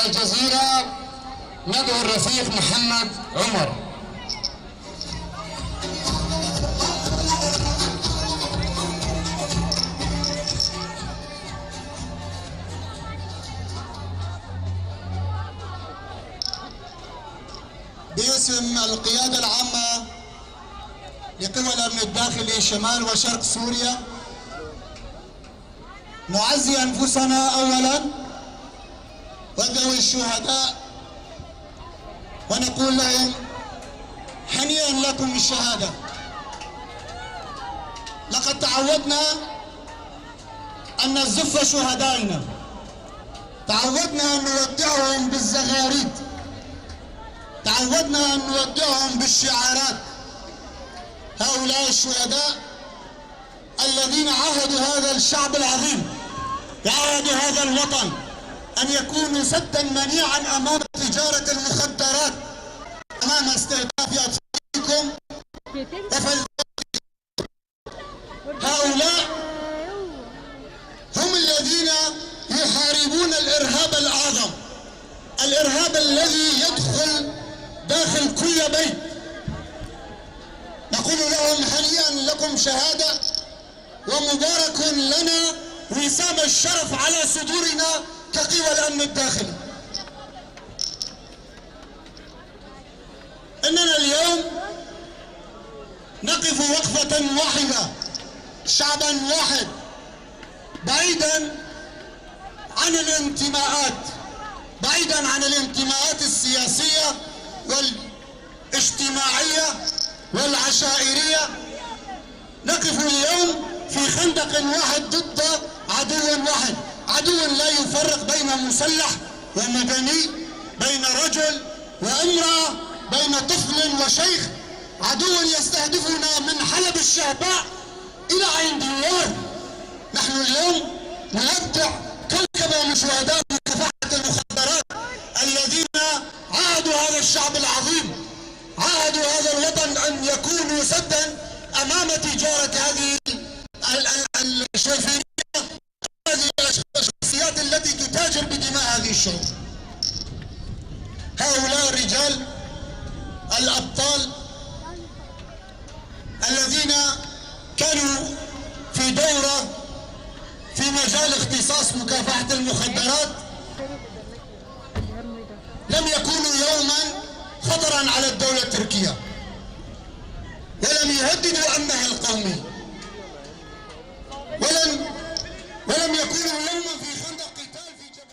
الجزيرة ندعو الرفيق محمد عمر. باسم القيادة العامة لقوى الأمن الداخلي شمال وشرق سوريا نعزي أنفسنا أولا وذوي الشهداء ونقول لهم هنيئا لكم الشهادة. لقد تعودنا أن نزف شهدائنا، تعودنا أن نودعهم بالزغاريد، تعودنا أن نودعهم بالشعارات. هؤلاء الشهداء الذين عاهدوا هذا الشعب العظيم، عاهدوا هذا الوطن أن يكونوا سدا منيعا أمام تجارة المخدرات، أمام استهداف أطفالكم هؤلاء هم الذين يحاربون الإرهاب الأعظم، الإرهاب الذي يدخل داخل كل بيت. نقول لهم هنيئا لكم شهادة ومبارك لنا وسام الشرف على صدورنا كقوى الأمن الداخلي. إننا اليوم نقف وقفة واحدة، شعبا واحد، بعيدا عن الانتماءات، بعيدا عن الانتماءات السياسية والاجتماعية والعشائرية. نقف اليوم في خندق واحد ضد عدو واحد، عدو لا يفرق بين مسلح ومدني، بين رجل وامرأة، بين طفل وشيخ، عدو يستهدفنا من حلب الشهباء إلى عين ديار. نحن اليوم نودع كوكبة من شهداء مكافحة المخدرات الذين عاهدوا هذا الشعب العظيم، عاهدوا هذا الوطن أن يكونوا سدا أمام تجارة هذه الشوفيرية، هذه الشخصيات التي تتاجر بدماء هذه الشعوب. هؤلاء الرجال الأبطال الذين كانوا في دورة في مجال اختصاص مكافحة المخدرات لم يكونوا يوما خطرا على الدولة التركية، ولم يهددوا أمنها القومي، يكون يوما في خندق قتال في جبهة.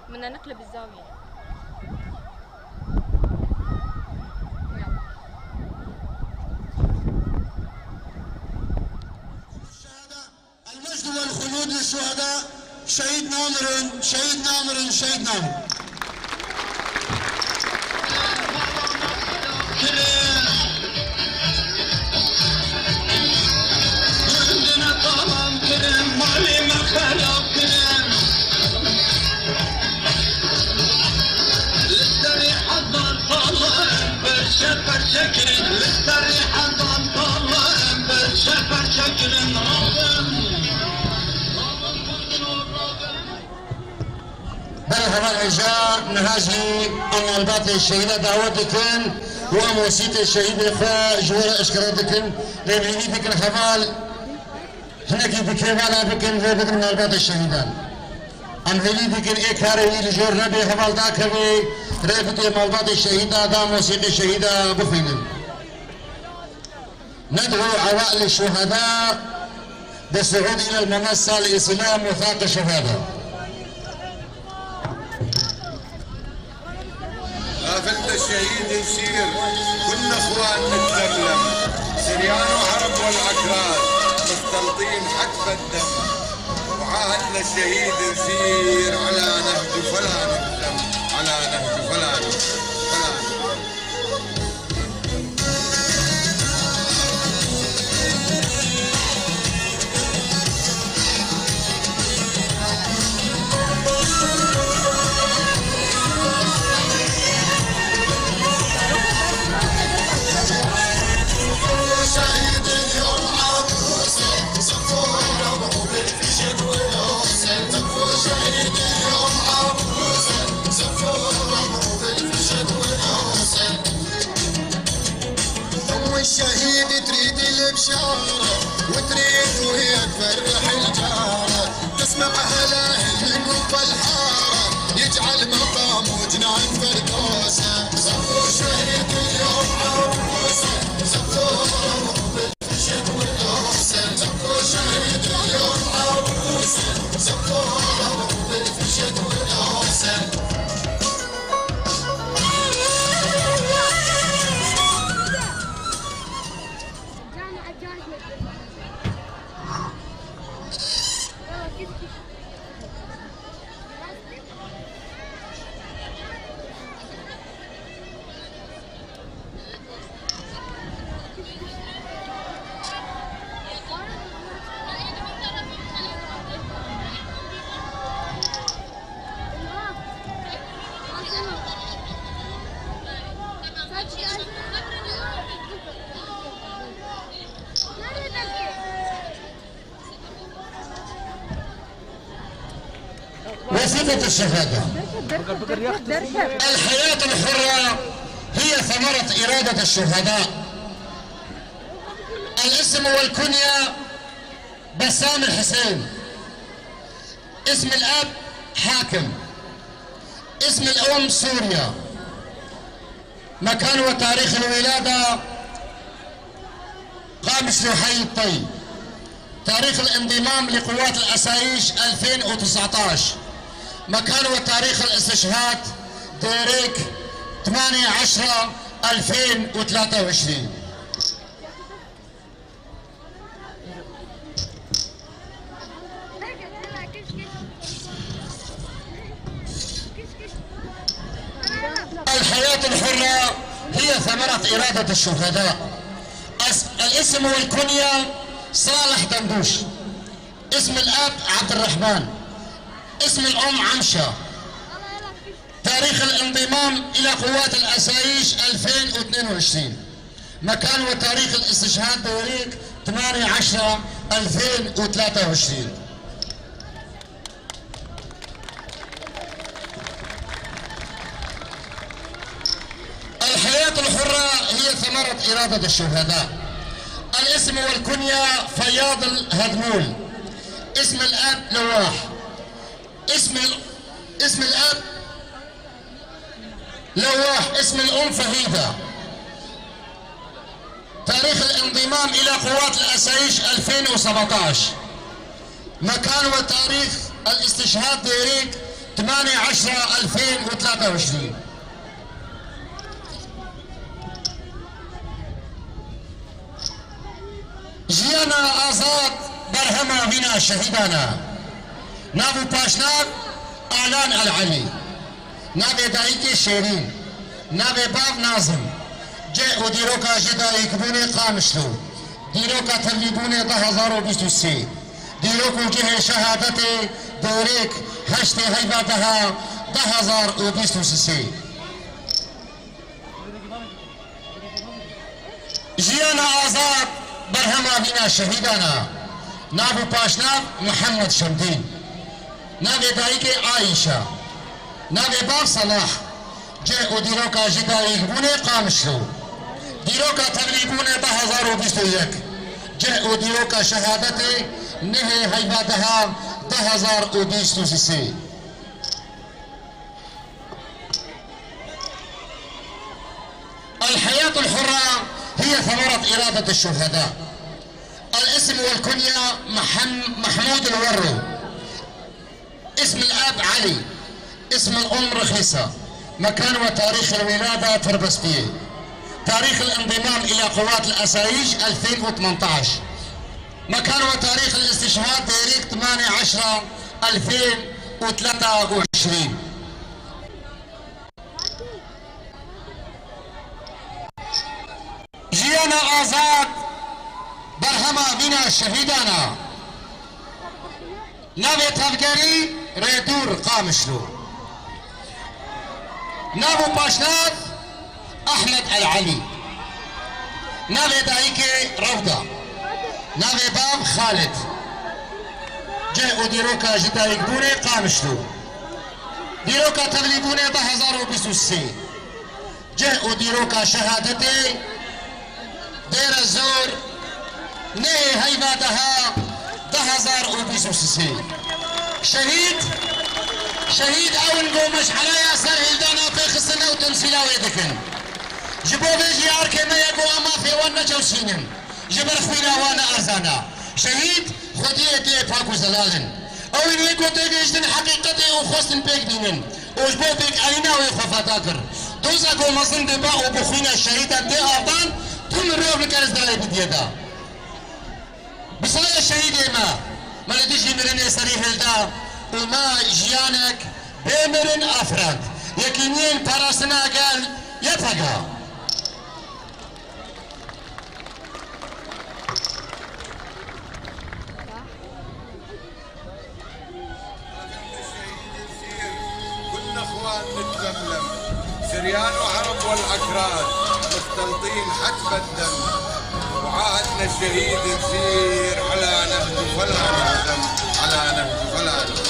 بدنا نقلب الزاوية. المجد والخلود للشهداء شهيد نامر شهيد نامر شهيد نامر. مرحبا الأعزاء نهاجي أن الباطل الشهيدة دعوتكم وموسيقى الشهيدة فجورة أشكرتكم لبعيني بك الحفال هناك بكيفانا بكم ذبت من الباطل الشهيدان أمهلي بكم إكاري لجور نبي حفال داكبي ريفتي من الباطل الشهيدة دا موسيقى الشهيدة بفينم ندعو عوائل الشهداء بالصعود إلى المنصة لإسلام وثاق الشهادة. قافلة الشهيد يسير كنا اخوان نتكلم سريان وحرب والعكراد مستلطين حتف الدم وعاهدنا الشهيد يسير على نهج فلا نقدم على نهج فلا نقدم. الشهيد تريد البشارة وتريد وهي تفرح الجارة تسمع أهله من قطب الحارة يجعل مقام وجنان فردوسة صفوا شهيد اليوم عروسة صفوا بالفشد والأوسة صفوا شهيد اليوم عروسة صفوا بالفشد والأوسة. وصفة الشهادة الحياة الحرة هي ثمرة إرادة الشهداء. الاسم والكنية بسام الحسين، اسم الأب حاكم، اسم الأم سوريا، مكان وتاريخ الولادة قامش حي الطي، تاريخ الانضمام لقوات الأسايش 2019، مكان وتاريخ الاستشهاد ديريك 8/10/2023. الحياة الحرة هي ثمرة إرادة الشهداء. الاسم والكنية صالح دندوش، اسم الأب عبد الرحمن، اسم الأم عمشة. تاريخ الانضمام إلى قوات الأسايش 2022. مكان وتاريخ الاستشهاد بوريك 8/10/2023. الحياة الحرة هي ثمرة إرادة الشهداء. الاسم والكنية فياض الهدمول، اسم الأب لواح، اسم الأب لواح، اسم الأم فهيدة. تاريخ الانضمام إلى قوات الأسايش 2017. مكان وتاريخ الاستشهاد ديريك 8/10/2023. جيانا آزاد برهما بنا شهيدانا. نابو باشناك اعلان العلي، نابي دايكي شيرين، نابي باب نازم جاء وديروكا جدا يكبوني قامشلو، ديروكا تليبوني 2023، ديروكو جهة شهادتي دوريك هشتي هيباتها 2023. جيانا آزاد برهما بنا شهيدانا. نابو باشناك محمد شمدين، نابي دايكي عايشة، نابي باب صلاح جاء وديروكا جدا يكبوني قامشلو، ديروكا تغليبوني 2021، جاء وديروكا شهادتي نهي هيباتها 2023. الحياة الحرة هي ثمرة إرادة الشهداء. الاسم والكنية محمود الورو، اسم الأب علي، اسم الأم رخيصة. مكان وتاريخ الولادة تربستية. تاريخ الانضمام إلى قوات الأسايش 2018. مكان وتاريخ الاستشهاد ديريك 8/10/2023. جيانا آزاد برهما بنا شهيدانا. نابي تفقري ريدور قامشلو، نابو باشناف أحمد العلي، نابي دايكي روضة، نابي باب خالد جاء ديروكا جدا يكبوني قامشلو، ديروكا تغليبوني 2023، جاء ديروكا شهادتي دير الزور نهي هيباتها 2023. شهيد اول قومش حلايا سر هلدانا في خصنا وتمثيلا ويدكن جبو بيجي اركي ما يقو اما في وانا جوسينم جبر خوينا وانا ارزانا. شهيد خديتي باكو زلالن او يقو تيجي حقيقتي وخوصن بيك دينن وجبو بيك علينا ويخوفا تاكر دوزا قو مصن دبا وبخوينا الشهيدة دي ارضان تم الروح لكارز دالي بديدا بصلاة الشهيد ما لديش مرن سريح الدا وما جيانك بمرن افراد يكينين باراسنا قال يفقها. كنا اخوان نتلملم سريان وعرب والاكراد مختلطين حتف الدم وعاهدنا الشهيد نسير على نهج فلا نهزم على نهج فلا نهزم.